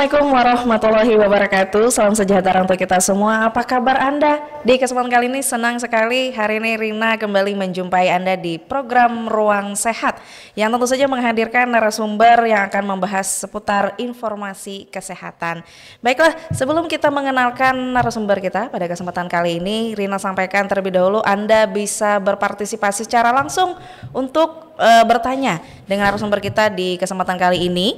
Assalamualaikum warahmatullahi wabarakatuh. Salam sejahtera untuk kita semua. Apa kabar Anda? Di kesempatan kali ini senang sekali hari ini Rina kembali menjumpai Anda di program Ruang Sehat yang tentu saja menghadirkan narasumber yang akan membahas seputar informasi kesehatan. Baiklah, sebelum kita mengenalkan narasumber kita pada kesempatan kali ini, Rina sampaikan terlebih dahulu Anda bisa berpartisipasi secara langsung untuk bertanya dengan narasumber kita di kesempatan kali ini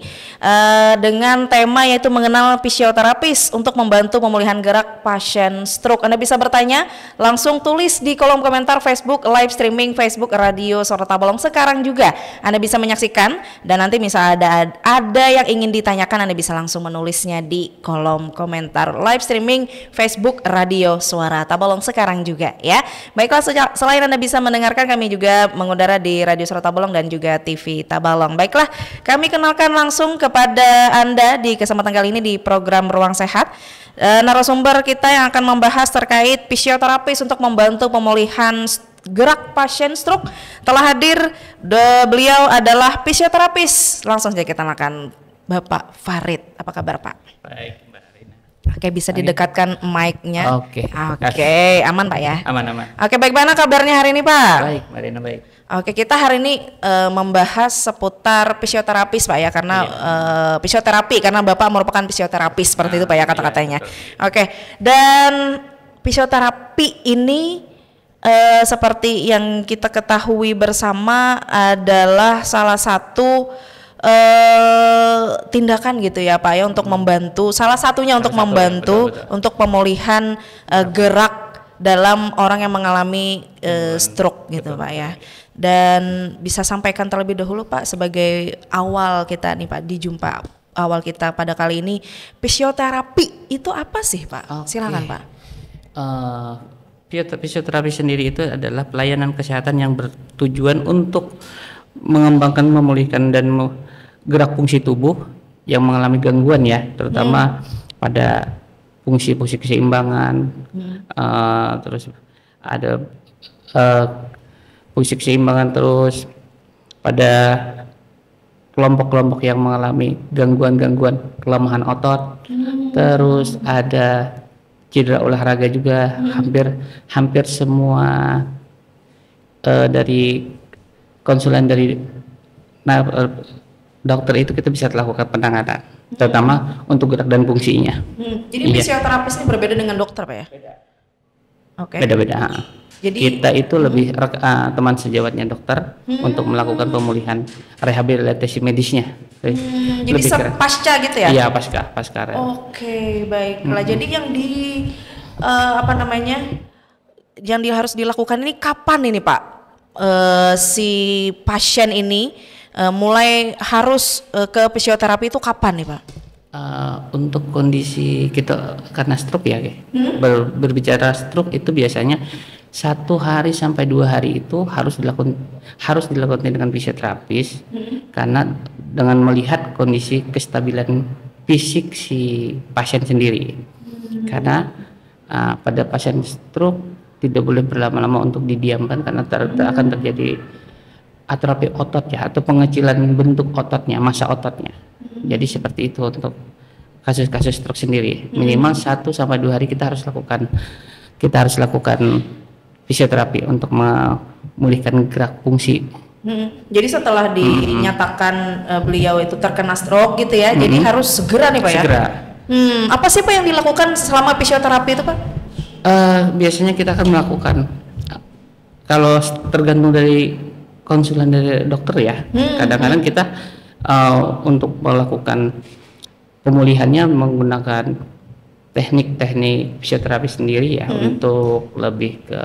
dengan tema yaitu mengenal fisioterapis untuk membantu pemulihan gerak pasien stroke. Anda bisa bertanya langsung tulis di kolom komentar Facebook live streaming Facebook Radio Suara Tabalong sekarang juga. Anda bisa menyaksikan dan nanti misalnya ada yang ingin ditanyakan Anda bisa langsung menulisnya di kolom komentar live streaming Facebook Radio Suara Tabalong sekarang juga ya. Baiklah, selain Anda bisa mendengarkan, kami juga mengudara di Radio Suara Tabalong dan juga TV Tabalong. Baiklah, kami kenalkan langsung kepada Anda di kesempatan kali ini di program Ruang Sehat narasumber kita yang akan membahas terkait fisioterapis untuk membantu pemulihan gerak pasien stroke. Telah hadir, beliau adalah fisioterapis. Langsung saja kita kenalkan Bapak Farid. Apa kabar Pak? Baik Mbak Rina. Oke, bisa didekatkan mic-nya. Oke, aman Pak ya? Aman. Oke, baik, mana kabarnya hari ini Pak? Baik Mbak Rina, baik. Oke, kita hari ini membahas seputar fisioterapis Pak ya, karena fisioterapi karena Bapak merupakan fisioterapis seperti itu Pak ya kata-katanya. Oke, dan fisioterapi ini seperti yang kita ketahui bersama adalah salah satu tindakan gitu ya Pak ya untuk membantu, salah satunya untuk membantu betul. Untuk pemulihan gerak dalam orang yang mengalami stroke gitu Pak ya. Dan bisa sampaikan terlebih dahulu Pak sebagai awal kita nih Pak, di jumpa awal kita pada kali ini, fisioterapi itu apa sih Pak? Silakan Pak. Fisioterapi sendiri itu adalah pelayanan kesehatan yang bertujuan untuk mengembangkan, memulihkan dan gerak fungsi tubuh yang mengalami gangguan ya, terutama pada fungsi-fungsi keseimbangan, terus ada fungsi keseimbangan, terus pada kelompok-kelompok yang mengalami gangguan-gangguan kelemahan otot, terus ada cedera olahraga juga, hampir semua dari konsulen dari dokter itu kita bisa lakukan penanganan, terutama untuk gerak dan fungsinya. Jadi fisioterapis ini berbeda dengan dokter Pak ya? Beda. Oke. Beda-beda. Jadi kita itu lebih teman sejawatnya dokter untuk melakukan pemulihan rehabilitasi medisnya. Jadi pasca gitu ya? Iya, pasca. Oke, baiklah. Jadi yang yang harus dilakukan ini kapan ini Pak? Si pasien ini mulai harus ke fisioterapi itu kapan nih Pak? Untuk kondisi kita karena stroke ya, berbicara stroke itu biasanya 1 hari sampai 2 hari itu harus dilakukan dengan fisioterapis, karena dengan melihat kondisi kestabilan fisik si pasien sendiri. Karena pada pasien stroke tidak boleh berlama-lama untuk didiamkan karena akan terjadi atrofi otot ya, atau pengecilan bentuk ototnya, massa ototnya. Jadi seperti itu untuk kasus-kasus stroke sendiri. Minimal 1 sampai 2 hari kita harus lakukan fisioterapi untuk memulihkan gerak fungsi. Jadi setelah dinyatakan beliau itu terkena stroke gitu ya, jadi harus segera nih Pak ya? Segera. Apa sih Pak yang dilakukan selama fisioterapi itu Pak? Biasanya kita akan melakukan, kalau tergantung dari konsulen dari dokter ya, kadang-kadang kita untuk melakukan pemulihannya menggunakan teknik-teknik fisioterapi sendiri ya, untuk lebih ke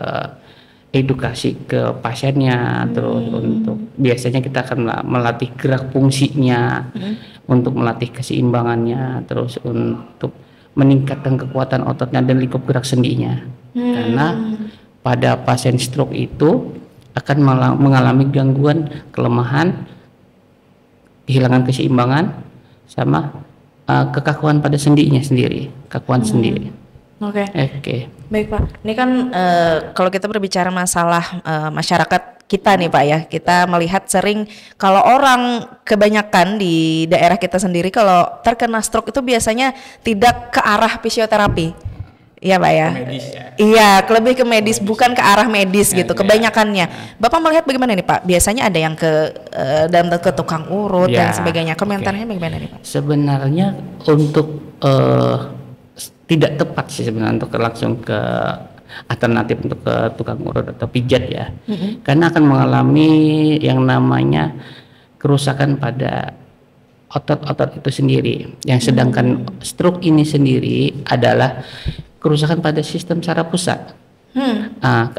edukasi ke pasiennya, terus untuk biasanya kita akan melatih gerak fungsinya, untuk melatih keseimbangannya, terus untuk meningkatkan kekuatan ototnya dan lingkup gerak sendinya. Karena pada pasien stroke itu akan mengalami gangguan kelemahan, kehilangan keseimbangan, sama kekakuan pada sendinya sendiri, kakuan sendiri. Oke. Baik Pak. Ini kan kalau kita berbicara masalah masyarakat kita nih Pak ya, kita melihat sering kalau orang kebanyakan di daerah kita sendiri kalau terkena stroke itu biasanya tidak ke arah fisioterapi. Iya Pak ya. Medis ya. Iya, lebih ke medis, bukan ke arah medis gitu kebanyakannya. Bapak melihat bagaimana nih Pak? Biasanya ada yang ke dalam ke tukang urut dan sebagainya. Komentarnya bagaimana nih Pak? Sebenarnya untuk tidak tepat sih sebenarnya untuk langsung ke alternatif untuk ke tukang urut atau pijat ya, karena akan mengalami yang namanya kerusakan pada otot-otot itu sendiri. Yang sedangkan stroke ini sendiri adalah kerusakan pada sistem saraf pusat.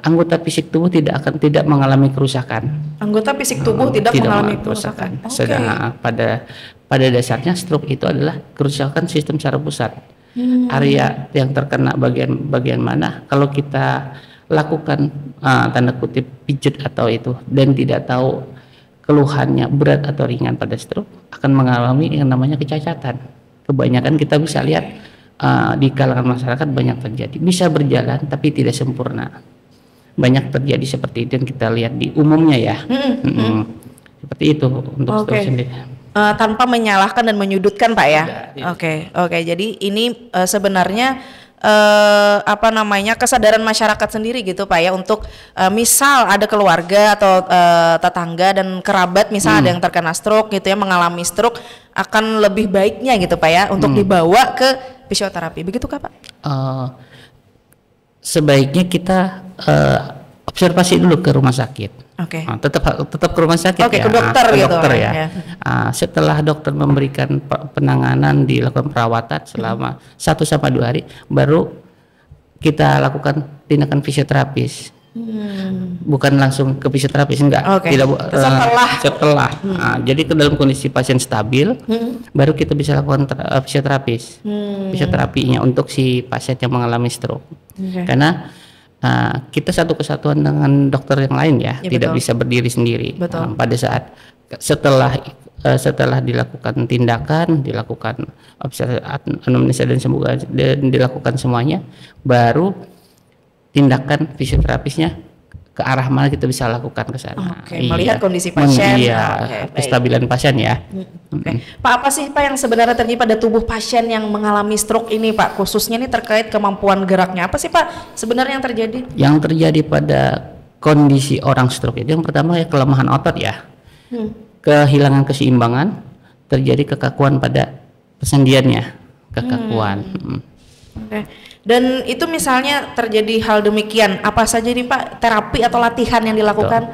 Anggota fisik tubuh tidak mengalami kerusakan. Anggota fisik tubuh tidak mengalami kerusakan. Sedangkan pada dasarnya stroke itu adalah kerusakan sistem saraf pusat. Area yang terkena bagian mana, kalau kita lakukan tanda kutip pijat atau itu dan tidak tahu keluhannya berat atau ringan pada stroke, akan mengalami yang namanya kecacatan. Kebanyakan kita bisa lihat di kalangan masyarakat banyak terjadi, bisa berjalan tapi tidak sempurna, banyak terjadi seperti itu yang kita lihat di umumnya ya. Seperti itu untuk stroke sendiri. Tanpa menyalahkan dan menyudutkan Pak ya. Oke. Jadi ini sebenarnya apa namanya kesadaran masyarakat sendiri gitu Pak ya, untuk misal ada keluarga atau tetangga dan kerabat misal ada yang terkena stroke gitu ya, mengalami stroke, akan lebih baiknya gitu Pak ya untuk dibawa ke fisioterapi. Begitu kah Pak? Sebaiknya kita observasi dulu ke rumah sakit. Tetap ke rumah sakit ya. Ke dokter ke gitu. Dokter ya. Setelah dokter memberikan penanganan, dilakukan perawatan selama 1-2 hari, baru kita lakukan tindakan fisioterapis. Bukan langsung ke fisioterapis, enggak. Tidak setelah. Jadi ke dalam kondisi pasien stabil, baru kita bisa lakukan fisioterapis. Fisioterapinya untuk si pasien yang mengalami stroke. Karena kita satu kesatuan dengan dokter yang lain ya, tidak bisa berdiri sendiri. Pada saat setelah dilakukan tindakan, dilakukan anamnesa dan dilakukan semuanya, baru tindakan fisioterapisnya ke arah mana kita bisa lakukan ke sana. Melihat kondisi pasien. Kestabilan pasien ya. Pak, apa sih Pak yang sebenarnya terjadi pada tubuh pasien yang mengalami stroke ini Pak? Khususnya ini terkait kemampuan geraknya. Apa sih Pak sebenarnya yang terjadi? Yang terjadi pada kondisi orang stroke itu yang pertama ya kelemahan otot ya. Kehilangan keseimbangan, terjadi kekakuan pada persendiannya, kekakuan. Dan itu misalnya terjadi hal demikian, apa saja nih Pak terapi atau latihan yang dilakukan?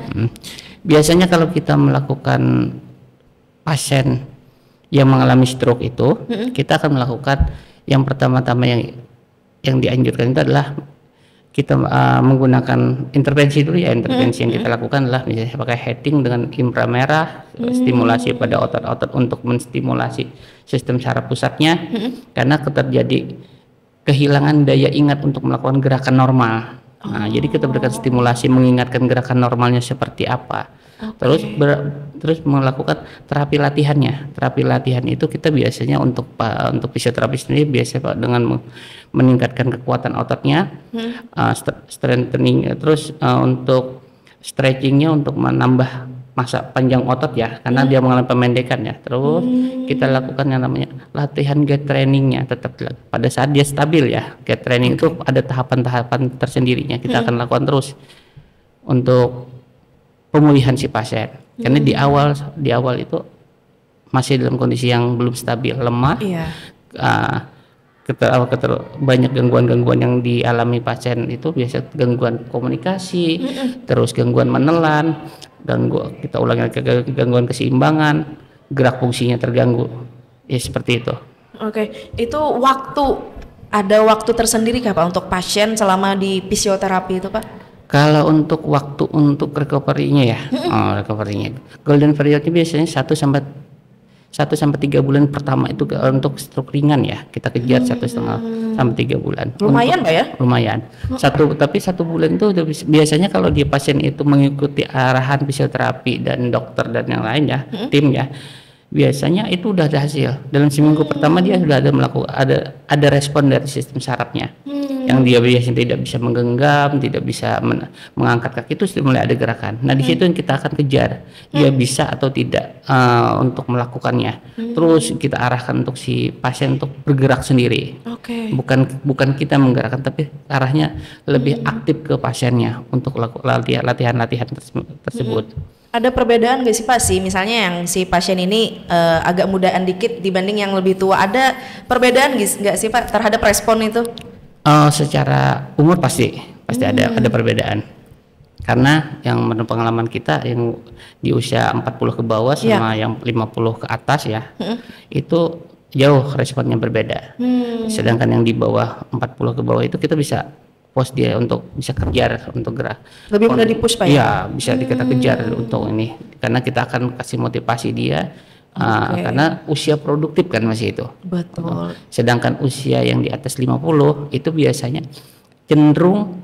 Biasanya kalau kita melakukan pasien yang mengalami stroke itu, kita akan melakukan yang pertama-tama yang dianjurkan itu adalah kita menggunakan intervensi dulu ya. Intervensi yang kita lakukan adalah misalnya pakai heading dengan inframerah, stimulasi pada otot-otot untuk menstimulasi sistem saraf pusatnya, karena terjadi kehilangan daya ingat untuk melakukan gerakan normal. Jadi kita berikan stimulasi mengingatkan gerakan normalnya seperti apa. Terus melakukan terapi latihannya. Terapi latihan itu kita biasanya untuk fisioterapi sendiri biasa Pak dengan meningkatkan kekuatan ototnya, strengthening, terus untuk stretchingnya untuk menambah masa panjang otot ya, karena dia mengalami pemendekan ya. Terus kita lakukan yang namanya latihan gait trainingnya tetap pada saat dia stabil ya. Gait training itu ada tahapan-tahapan tersendirinya, kita akan lakukan terus untuk pemulihan si pasien. Karena di awal itu masih dalam kondisi yang belum stabil, lemah. Banyak gangguan-gangguan yang dialami pasien itu biasa gangguan komunikasi, terus gangguan menelan, kita ulangi lagi gangguan keseimbangan, gerak fungsinya terganggu, ya seperti itu. Itu ada waktu tersendiri kah Pak untuk pasien selama di fisioterapi itu Pak? Kalau untuk waktu untuk recovery-nya ya, recovery-nya golden period-nya biasanya 1-3 bulan pertama itu untuk stroke ringan ya, kita kejar 1,5-3 bulan. Lumayan Pak ya? Lumayan. Tapi 1 bulan itu biasanya kalau dia pasien itu mengikuti arahan fisioterapi dan dokter dan yang lain ya, tim ya, biasanya itu udah ada hasil. Dalam seminggu pertama dia sudah ada respon dari sistem sarafnya. Yang dia biasanya tidak bisa menggenggam, tidak bisa mengangkat kaki, itu sudah mulai ada gerakan. Nah di situ yang kita akan kejar, dia bisa atau tidak untuk melakukannya. Terus kita arahkan untuk si pasien untuk bergerak sendiri. Bukan kita menggerakkan, tapi arahnya lebih aktif ke pasiennya untuk latihan-latihan tersebut. Ada perbedaan nggak sih Pak sih, misalnya yang si pasien ini agak mudaan dikit dibanding yang lebih tua, ada perbedaan nggak sih Pak terhadap respon itu? Secara umur pasti ada perbedaan, karena yang menurut pengalaman kita yang di usia 40 ke bawah sama yang 50 ke atas ya, itu jauh responnya berbeda. Sedangkan yang di bawah 40 ke bawah itu kita bisa push dia untuk bisa kejar untuk gerak. Lebih mudah di-push Pak ya? Iya, bisa kita kejar untuk ini, karena kita akan kasih motivasi dia. Karena usia produktif kan masih itu. Betul. Sedangkan usia yang di atas 50 itu biasanya cenderung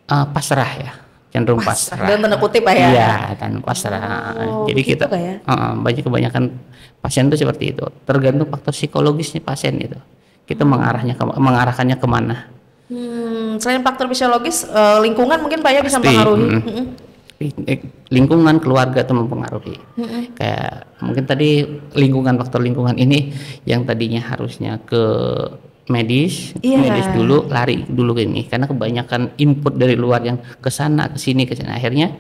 pasrah ya. Cenderung pasrah. Dan tanda kutip Pak ya? Iya, dan pasrah. Jadi kita ya? kebanyakan pasien itu seperti itu. Tergantung faktor psikologisnya pasien itu. Kita mengarahkannya kemana. Selain faktor fisiologis, lingkungan mungkin Pak ya bisa mempengaruhi. Lingkungan, keluarga itu mempengaruhi. Kayak mungkin tadi faktor lingkungan ini yang tadinya harusnya ke medis dulu, lari dulu ke ini, karena kebanyakan input dari luar yang ke sana ke sini, akhirnya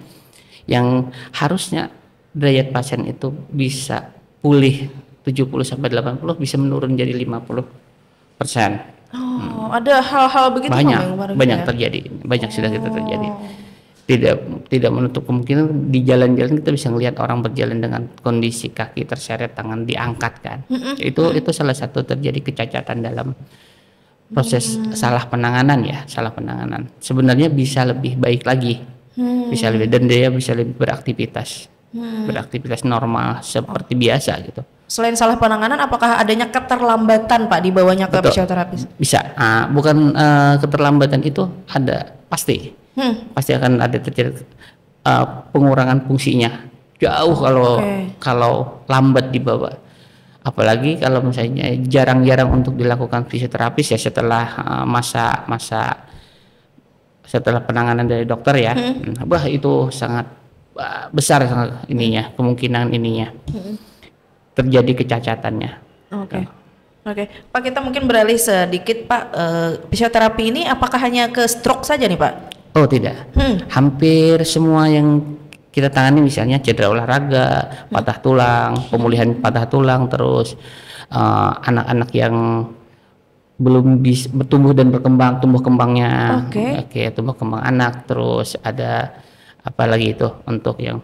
yang harusnya derajat pasien itu bisa pulih 70 sampai 80 bisa menurun jadi 50%. Ada hal-hal begitu banyak terjadi, sudah kita terjadi. Tidak menutup kemungkinan di jalan-jalan kita bisa melihat orang berjalan dengan kondisi kaki terseret, tangan diangkat kan. Itu salah satu terjadi kecacatan dalam proses salah penanganan. Sebenarnya bisa lebih baik lagi, dan dia bisa lebih beraktivitas normal seperti biasa gitu. Selain salah penanganan, apakah adanya keterlambatan Pak di bawahnya ke fisioterapis? Bisa, bukan keterlambatan itu ada pasti akan ada terjadi pengurangan fungsinya jauh kalau lambat dibawa. Apalagi kalau misalnya jarang-jarang untuk dilakukan fisioterapis ya setelah setelah penanganan dari dokter ya, itu sangat besar kemungkinan terjadi kecacatannya. Oke, Pak, kita mungkin beralih sedikit Pak, fisioterapi ini apakah hanya ke stroke saja nih Pak? Oh tidak, hampir semua yang kita tangani, misalnya cedera olahraga, patah tulang, pemulihan patah tulang, terus anak-anak yang belum bisa bertumbuh dan berkembang, tumbuh kembang anak, terus ada apa lagi itu untuk yang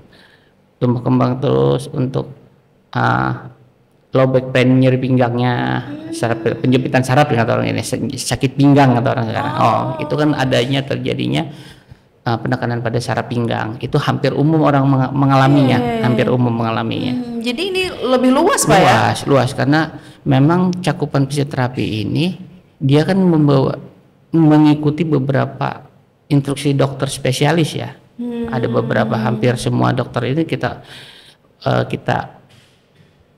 tumbuh kembang, terus untuk low back pain, nyeri pinggangnya, penjempitan saraf atau orang ini sakit pinggang atau orang sekarang. Itu kan terjadinya penekanan pada saraf pinggang. Itu hampir umum orang mengalaminya, Jadi ini lebih luas Pak ya? Luas karena memang cakupan fisioterapi ini dia kan mengikuti beberapa instruksi dokter spesialis ya. Ada beberapa, hampir semua dokter ini kita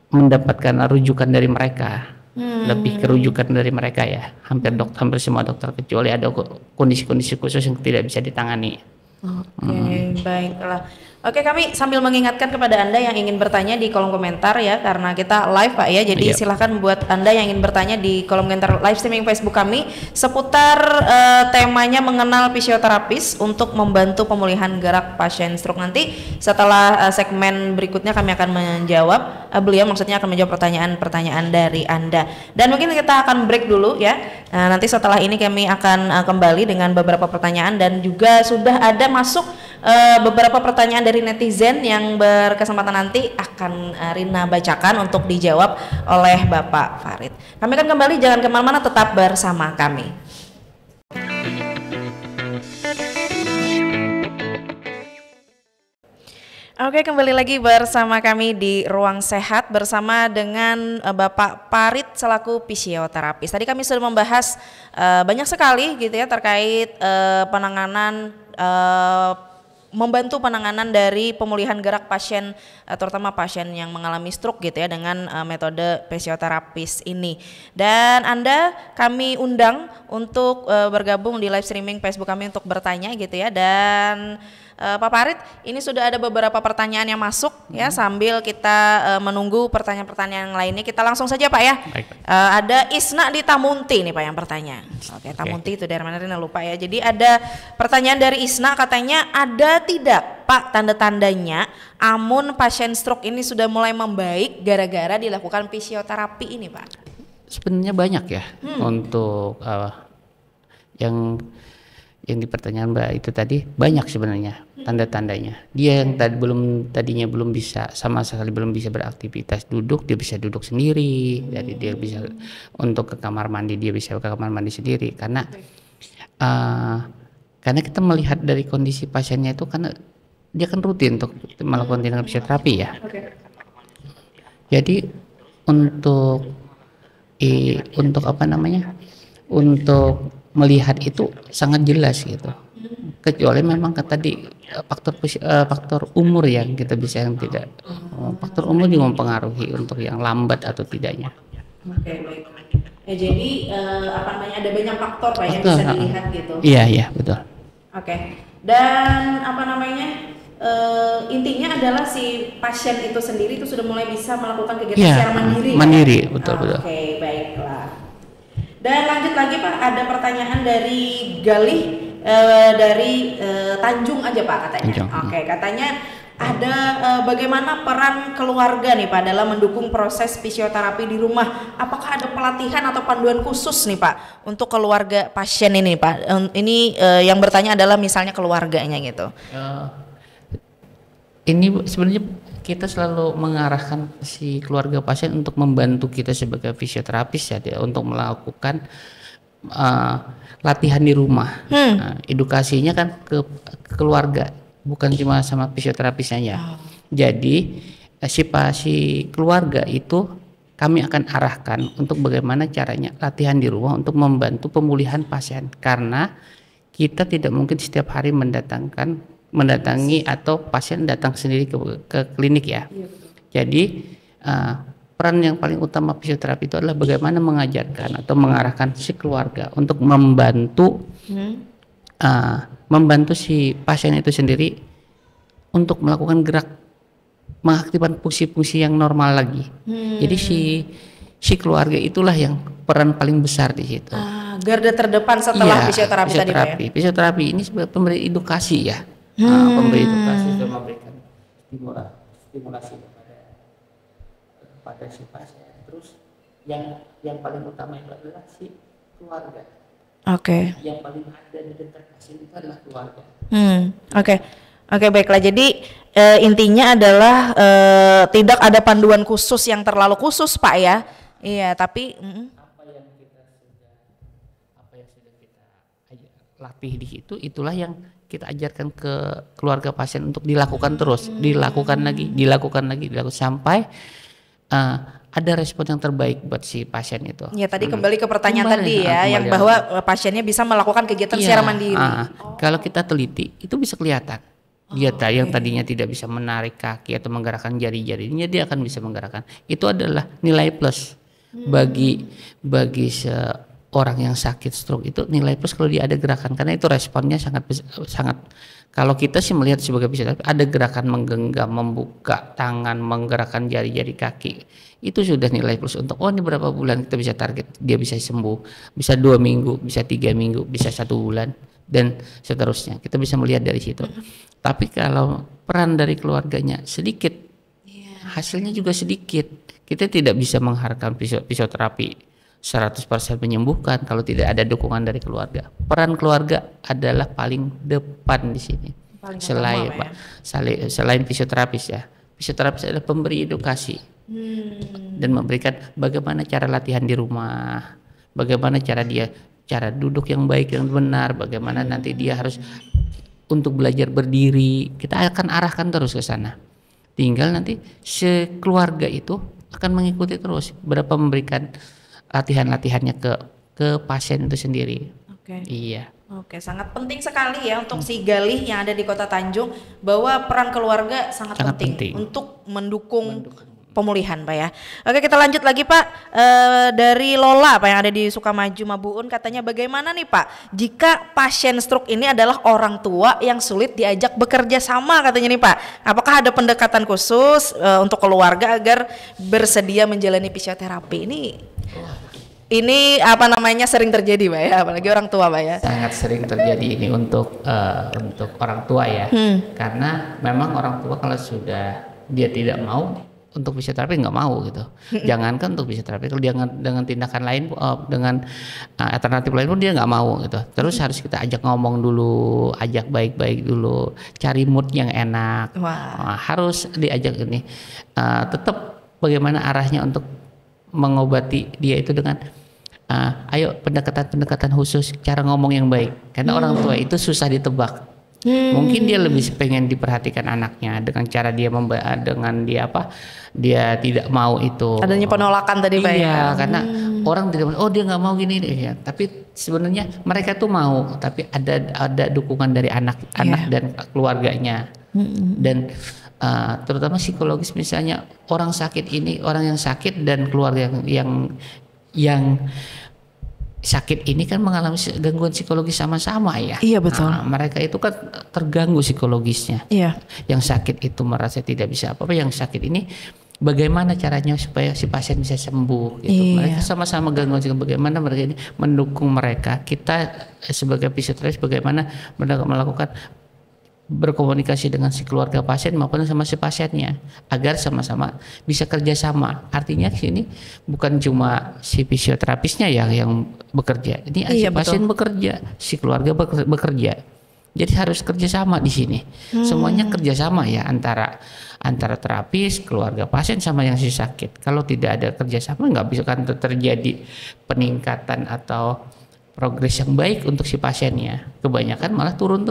mendapatkan rujukan dari mereka, lebih kerujukan dari mereka ya. Hampir semua dokter, kecuali ada kondisi-kondisi khusus yang tidak bisa ditangani. Baiklah. Oke, kami sambil mengingatkan kepada Anda yang ingin bertanya di kolom komentar ya, karena kita live Pak ya, jadi silahkan buat Anda yang ingin bertanya di kolom komentar live streaming Facebook kami seputar temanya mengenal fisioterapis untuk membantu pemulihan gerak pasien stroke. Nanti setelah segmen berikutnya kami akan menjawab, beliau maksudnya akan menjawab pertanyaan-pertanyaan dari Anda. Dan mungkin kita akan break dulu ya. Nanti setelah ini kami akan kembali dengan beberapa pertanyaan, dan juga sudah ada masuk beberapa pertanyaan dari netizen yang berkesempatan nanti akan Rina bacakan untuk dijawab oleh Bapak Farid. Kami akan kembali, jangan kemana-mana, tetap bersama kami. Oke, kembali lagi bersama kami di Ruang Sehat bersama dengan Bapak Farid selaku fisioterapis. Tadi kami sudah membahas banyak sekali gitu ya terkait penanganan membantu penanganan dari pemulihan gerak pasien, terutama pasien yang mengalami stroke gitu ya, dengan metode fisioterapis ini. Dan Anda kami undang untuk bergabung di live streaming Facebook kami untuk bertanya gitu ya. Dan Pak Farid, ini sudah ada beberapa pertanyaan yang masuk ya, sambil kita menunggu pertanyaan-pertanyaan lainnya, kita langsung saja Pak ya. Ada Isna di Tamunti nih Pak yang bertanya. Oke, Tamunti itu dari mana Rina lupa ya. Jadi ada pertanyaan dari Isna, katanya ada tidak Pak tanda-tandanya amun pasien stroke ini sudah mulai membaik gara-gara dilakukan fisioterapi ini Pak? Sebenarnya banyak ya untuk yang di pertanyaan Mbak itu tadi, banyak sebenarnya tanda-tandanya. Dia yang tadinya belum bisa sama sekali, belum bisa beraktivitas duduk, dia bisa duduk sendiri. Jadi dia bisa untuk ke kamar mandi, dia bisa ke kamar mandi sendiri karena kita melihat dari kondisi pasiennya itu, karena dia kan rutin untuk melakukan tindakan fisioterapi ya. Jadi untuk untuk melihat itu sangat jelas gitu, kecuali memang tadi faktor umur yang kita bisa, yang tidak, faktor umur juga mempengaruhi untuk yang lambat atau tidaknya. Oke, baik. Ya, jadi ada banyak faktor Pak yang bisa dilihat gitu. Iya betul. Oke. Dan intinya adalah si pasien itu sendiri itu sudah mulai bisa melakukan kegiatan secara mandiri. Mandiri, ya? Betul. Oke, baiklah. Dan lanjut lagi Pak, ada pertanyaan dari Galih dari Tanjung aja Pak katanya. Oke, katanya ada bagaimana peran keluarga nih Pak dalam mendukung proses fisioterapi di rumah? Apakah ada pelatihan atau panduan khusus nih Pak untuk keluarga pasien ini Pak? Ini yang bertanya adalah misalnya keluarganya gitu. Ini sebenarnya kita selalu mengarahkan si keluarga pasien untuk membantu kita sebagai fisioterapis ya, untuk melakukan latihan di rumah. Edukasinya kan ke keluarga, bukan cuma sama fisioterapisnya ya. Jadi si keluarga itu kami akan arahkan untuk bagaimana caranya latihan di rumah untuk membantu pemulihan pasien, karena kita tidak mungkin setiap hari mendatangi atau pasien datang sendiri ke klinik ya. Jadi peran yang paling utama fisioterapi itu adalah bagaimana mengajarkan atau mengarahkan si keluarga untuk membantu si pasien itu sendiri untuk melakukan gerak, mengaktifkan fungsi-fungsi yang normal lagi. Jadi si keluarga itulah yang peran paling besar di situ. Garda terdepan setelah fisioterapi tadi Pak ya. Fisioterapi ini sebagai pemberi edukasi ya. Pemberi edukasi dan memberikan stimulasi kepada si pasien. Terus yang paling utama itu adalah si keluarga. Oke. Yang paling ada di dekat pasien itu adalah keluarga. Oke, baiklah. Jadi intinya adalah tidak ada panduan khusus yang terlalu khusus Pak ya. Iya, tapi apa yang sudah kita latih di situ, itulah yang kita ajarkan ke keluarga pasien untuk dilakukan terus, dilakukan lagi sampai ada respon yang terbaik buat si pasien itu. Ya tadi kembali ke pertanyaan yang bahwa pasiennya bisa melakukan kegiatan secara mandiri. Kalau kita teliti itu bisa kelihatan. Dia yang tadinya tidak bisa menarik kaki atau menggerakkan jari-jarinya, dia akan bisa menggerakkan. Itu adalah nilai plus bagi orang yang sakit stroke, itu nilai plus kalau dia ada gerakan, karena itu responnya sangat kalau kita sih melihat sebagai fisioterapi, ada gerakan menggenggam, membuka tangan, menggerakkan jari-jari kaki, itu sudah nilai plus untuk ini berapa bulan kita bisa target dia bisa sembuh, bisa 2 minggu, bisa 3 minggu, bisa 1 bulan dan seterusnya. Kita bisa melihat dari situ. Tapi kalau peran dari keluarganya sedikit, hasilnya juga sedikit. Kita tidak bisa mengharapkan fisioterapi 100% menyembuhkan kalau tidak ada dukungan dari keluarga. Peran keluarga adalah paling depan di sini. Selain fisioterapis ya. Fisioterapis adalah pemberi edukasi dan memberikan bagaimana cara latihan di rumah, bagaimana cara duduk yang baik yang benar, bagaimana nanti dia harus untuk belajar berdiri. Kita akan arahkan terus ke sana. Tinggal nanti sekeluarga itu akan mengikuti terus berapa memberikan latihan-latihannya ke pasien itu sendiri. Oke. Iya. Oke, sangat penting sekali ya untuk si Galih yang ada di Kota Tanjung, bahwa peran keluarga sangat Sangat penting penting. untuk mendukung pemulihan, Pak ya. Oke, kita lanjut lagi, Pak. Dari Lola, Pak, yang ada di Sukamaju Mabuun, katanya bagaimana nih, Pak, jika pasien stroke ini adalah orang tua yang sulit diajak bekerja sama, katanya nih, Pak. Apakah ada pendekatan khusus untuk keluarga agar bersedia menjalani fisioterapi? Ini apa namanya, sering terjadi, Pak ya, apalagi orang tua, Pak ya. Sangat sering terjadi ini untuk orang tua ya, karena memang orang tua kalau sudah dia tidak mau untuk fisioterapi, nggak mau gitu. Jangankan untuk fisioterapi, kalau dia dengan tindakan lain, dengan alternatif lain pun dia nggak mau gitu. Terus harus kita ajak ngomong dulu, ajak baik-baik dulu, cari mood yang enak. Harus diajak ini. Tetap bagaimana arahnya untuk mengobati dia itu dengan ayo pendekatan khusus, cara ngomong yang baik. Karena orang tua itu susah ditebak. Mungkin dia lebih pengen diperhatikan anaknya dengan cara dia dengan dia dia tidak mau itu. Adanya penolakan tadi, Pak. Iya, karena orang tidak mau, dia nggak mau gini ya. Tapi sebenarnya mereka tuh mau, tapi ada dukungan dari anak dan keluarganya. Dan terutama psikologis, misalnya orang yang sakit dan keluarga yang sakit ini kan mengalami gangguan psikologis sama-sama ya. Iya, betul. Mereka itu kan terganggu psikologisnya. Iya. Yang sakit itu merasa tidak bisa apa-apa, yang sakit ini bagaimana caranya supaya si pasien bisa sembuh gitu. Iya. Mereka sama-sama gangguan psikologis, bagaimana mereka ini mendukung mereka. Kita sebagai fisioterapis bagaimana melakukan berkomunikasi dengan si keluarga pasien maupun sama si pasiennya agar sama-sama bisa kerjasama. Artinya sini bukan cuma si fisioterapisnya yang bekerja, ini si pasien bekerja, si keluarga bekerja. Jadi harus kerjasama di sini. Semuanya kerjasama ya, antara terapis, keluarga pasien sama yang si sakit. Kalau tidak ada kerjasama nggak bisa kan terjadi peningkatan atau progres yang baik untuk si pasiennya. Kebanyakan malah turun.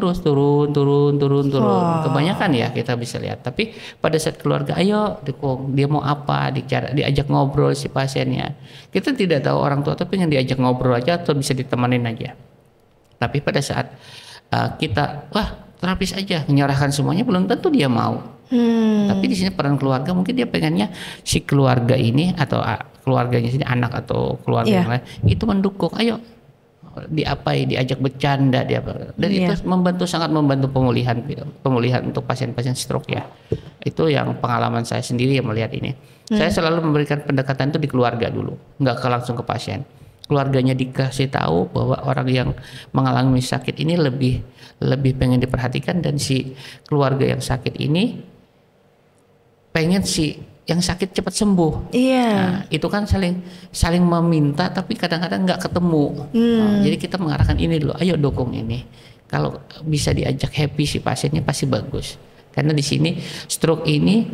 Kebanyakan ya kita bisa lihat. Tapi pada saat keluarga, ayo dukung, dia mau apa, diajak ngobrol si pasiennya. Kita tidak tahu orang tua tapi pengen diajak ngobrol aja atau bisa ditemenin aja. Tapi pada saat kita terapis aja, menyerahkan semuanya, belum tentu dia mau. Tapi di sini peran keluarga, mungkin dia pengennya si keluarga ini atau keluarganya sini, anak atau keluarga yang lain itu mendukung, ayo diajak bercanda dan itu sangat membantu pemulihan untuk pasien-pasien stroke ya. Itu yang pengalaman saya sendiri yang melihat ini. Saya selalu memberikan pendekatan itu di keluarga dulu, nggak langsung ke pasien. Keluarganya dikasih tahu bahwa orang yang mengalami sakit ini lebih pengen diperhatikan, dan si keluarga yang sakit ini pengen si yang sakit cepat sembuh. Iya. Nah, itu kan saling meminta, tapi kadang-kadang nggak ketemu. Jadi kita mengarahkan ini dulu, ayo dukung ini. Kalau bisa diajak happy si pasiennya pasti bagus. Karena di sini stroke ini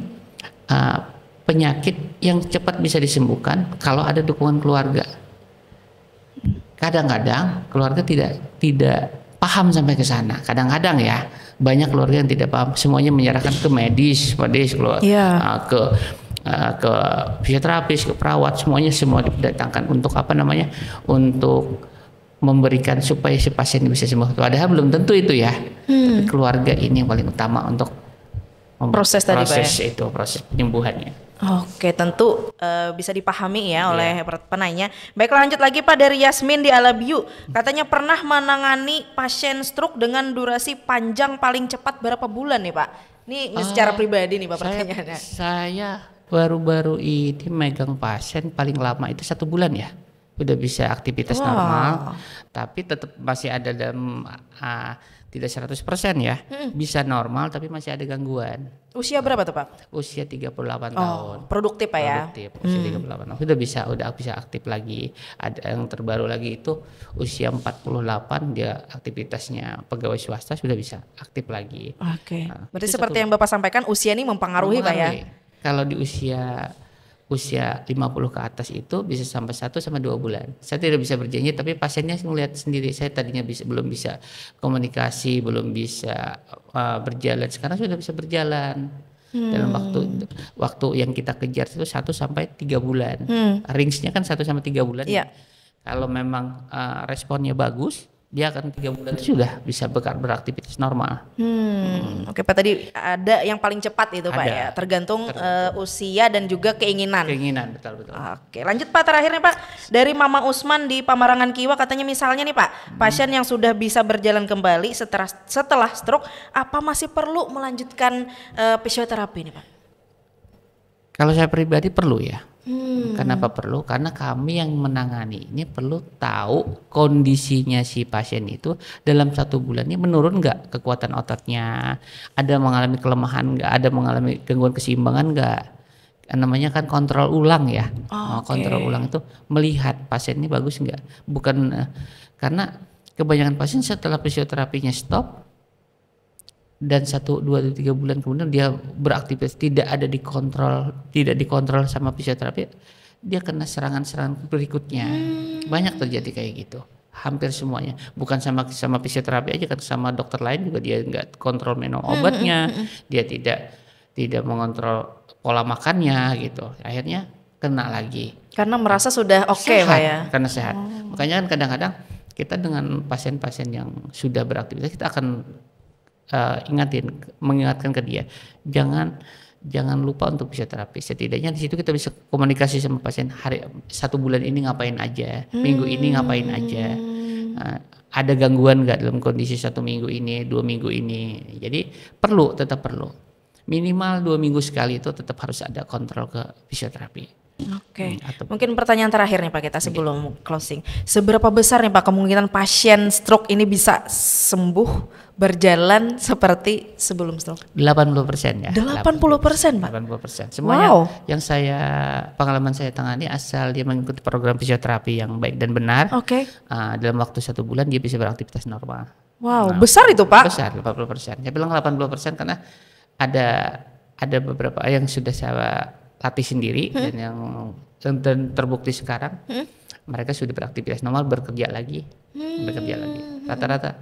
penyakit yang cepat bisa disembuhkan kalau ada dukungan keluarga. Kadang-kadang keluarga tidak paham sampai ke sana. Kadang-kadang ya banyak keluarga yang tidak paham. Semuanya menyerahkan ke medis ke fisioterapis, ke perawat, semua didatangkan untuk untuk memberikan supaya si pasien bisa sembuh. Padahal belum tentu itu ya. Tapi keluarga ini yang paling utama untuk proses penyembuhannya. Oke, tentu bisa dipahami ya oleh penanya. Baiklah, lanjut lagi Pak, dari Yasmin di Alabiu. Katanya pernah menangani pasien stroke dengan durasi panjang paling cepat berapa bulan nih Pak? Ini secara pribadi nih Pak pertanyaannya. Saya baru-baru ini megang pasien paling lama itu 1 bulan ya. Udah bisa aktivitas normal, tapi tetap masih ada dalam tidak 100% ya. Bisa normal tapi masih ada gangguan. Usia berapa tuh Pak? Usia 38 tahun. Produktif Pak ya? Produktif, usia 38 tahun. Udah bisa aktif lagi. Ada yang terbaru lagi itu usia 48, dia aktivitasnya pegawai swasta sudah bisa aktif lagi. Oke. Berarti seperti yang Bapak sampaikan, usia ini mempengaruhi Pak ya? Kalau di usia 50 ke atas itu bisa sampai 1-2 bulan. Saya tidak bisa berjanji, tapi pasiennya melihat sendiri. Saya tadinya belum bisa komunikasi, belum bisa berjalan. Sekarang sudah bisa berjalan. Dalam waktu yang kita kejar itu 1-3 bulan. Range-nya kan 1-3 bulan. Iya. Kalau memang responnya bagus, dia akan 3 bulan itu sudah bisa beraktivitas normal. Oke Pak, tadi ada yang paling cepat itu Pak Ada. ya, tergantung usia dan juga keinginan. Keinginan, betul. Oke, lanjut Pak, terakhir nih Pak, dari Mama Usman di Pamarangan Kiwa, katanya misalnya nih Pak, pasien yang sudah bisa berjalan kembali setelah stroke, apa masih perlu melanjutkan fisioterapi nih Pak? Kalau saya pribadi perlu ya. Kenapa perlu? Karena kami yang menangani ini perlu tahu kondisinya si pasien itu dalam 1 bulan ini menurun nggak kekuatan ototnya, ada mengalami kelemahan nggak, ada mengalami gangguan keseimbangan nggak. Namanya kan kontrol ulang ya. Kontrol ulang itu melihat pasien ini bagus nggak. Bukan karena kebanyakan pasien setelah fisioterapinya stop dan 1, 2, 3 bulan kemudian dia beraktivitas tidak dikontrol sama fisioterapi, dia kena serangan-serangan berikutnya. Banyak terjadi kayak gitu, hampir semuanya. Bukan sama fisioterapi aja kan, sama dokter lain juga dia nggak kontrol minum obatnya, dia tidak mengontrol pola makannya gitu. Akhirnya kena lagi. Karena merasa sudah oke Pak ya. Karena sehat. Makanya kan kadang-kadang kita dengan pasien-pasien yang sudah beraktivitas kita akan mengingatkan ke dia, jangan lupa untuk fisioterapi. Setidaknya di situ kita bisa komunikasi sama pasien, 1 bulan ini ngapain aja, minggu ini ngapain aja, ada gangguan nggak dalam kondisi 1 minggu ini, 2 minggu ini. Jadi tetap perlu minimal 2 minggu sekali itu tetap harus ada kontrol ke fisioterapi. Oke. Mungkin pertanyaan terakhir nih Pak kita sebelum closing. Seberapa besar nih Pak kemungkinan pasien stroke ini bisa sembuh berjalan seperti sebelum stroke? 80% ya. 80% Pak. 80%. Semuanya yang pengalaman saya tangani asal dia mengikuti program fisioterapi yang baik dan benar. Oke. Dalam waktu 1 bulan dia bisa beraktivitas normal. Wow, besar itu Pak. Besar, 80%. Saya bilang 80% karena ada beberapa yang sudah saya latih sendiri dan yang terbukti sekarang mereka sudah beraktivitas normal, bekerja lagi. Rata-rata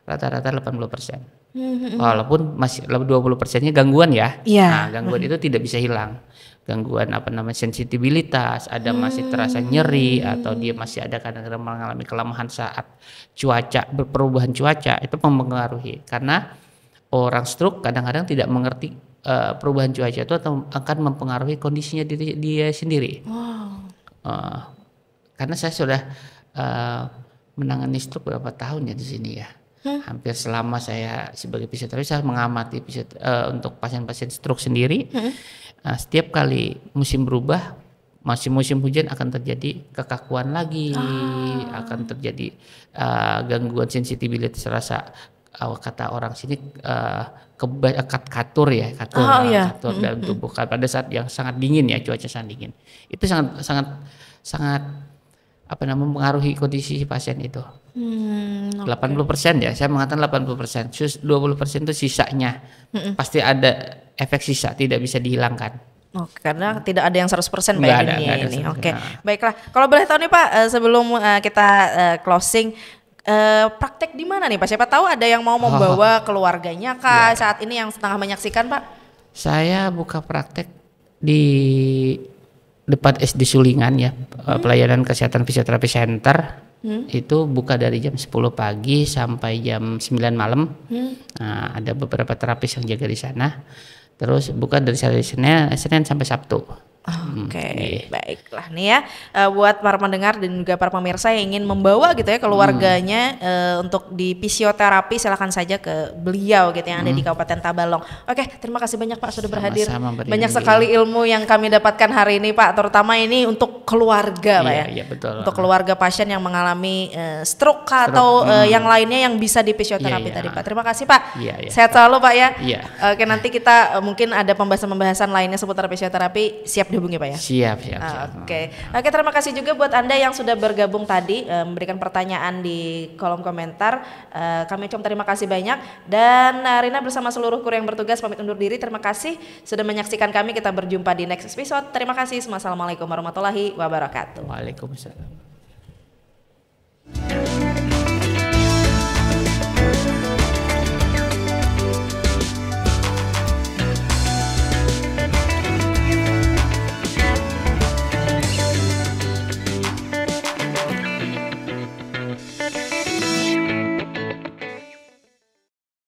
80%. Walaupun masih 20%-nya gangguan ya. Nah, gangguan itu tidak bisa hilang. Gangguan sensitivitas, ada masih terasa nyeri atau dia masih ada kadang-kadang mengalami kelemahan saat perubahan cuaca, itu mempengaruhi. Karena orang stroke kadang-kadang tidak mengerti perubahan cuaca itu akan mempengaruhi kondisinya dia sendiri. Karena saya sudah menangani stroke berapa tahun ya di sini ya. Hampir selama saya sebagai fisioterapi saya mengamati untuk pasien-pasien stroke sendiri. Setiap kali musim berubah, masih musim hujan akan terjadi kekakuan lagi, akan terjadi gangguan sensitivitas rasa, kata orang sini katur dalam tubuh pada saat yang sangat dingin ya, cuaca sangat dingin. Itu sangat mempengaruhi kondisi pasien itu. 80% ya, saya mengatakan 80%. 20% itu sisanya. Pasti ada efek sisa, tidak bisa dihilangkan. Karena tidak ada yang 100% Pak ini. Oke. Baiklah. Kalau boleh tahu nih Pak, sebelum kita closing, praktek di mana nih Pak? Siapa tahu ada yang mau membawa keluarganya kah saat ini yang setengah menyaksikan Pak? Saya buka praktek di depan SD Sulingan ya, pelayanan kesehatan fisioterapi center. Itu buka dari jam 10 pagi sampai jam 9 malam. Nah, ada beberapa terapis yang jaga di sana. Terus buka dari Senin sampai Sabtu. Baiklah nih ya, buat para pendengar dan juga para pemirsa yang ingin membawa gitu ya keluarganya untuk di fisioterapi, silakan saja ke beliau gitu yang ada di Kabupaten Tabalong. Terima kasih banyak Pak sudah berhadir. Banyak sekali ilmu yang kami dapatkan hari ini Pak, terutama ini untuk keluarga Pak ya. Iya, betul. Untuk keluarga pasien yang mengalami stroke atau yang lainnya yang bisa di fisioterapi tadi Pak. Terima kasih Pak. Sehat selalu Pak ya. Oke, nanti kita mungkin ada pembahasan-pembahasan lainnya seputar fisioterapi, siap dihubungi Pak ya? Siap. Oke, terima kasih juga buat Anda yang sudah bergabung tadi, memberikan pertanyaan di kolom komentar. Kami ucapkan terima kasih banyak. Dan Rina bersama seluruh kru yang bertugas pamit undur diri. Terima kasih sudah menyaksikan kami. Kita berjumpa di next episode. Terima kasih. Wassalamualaikum warahmatullahi wabarakatuh. Waalaikumsalam.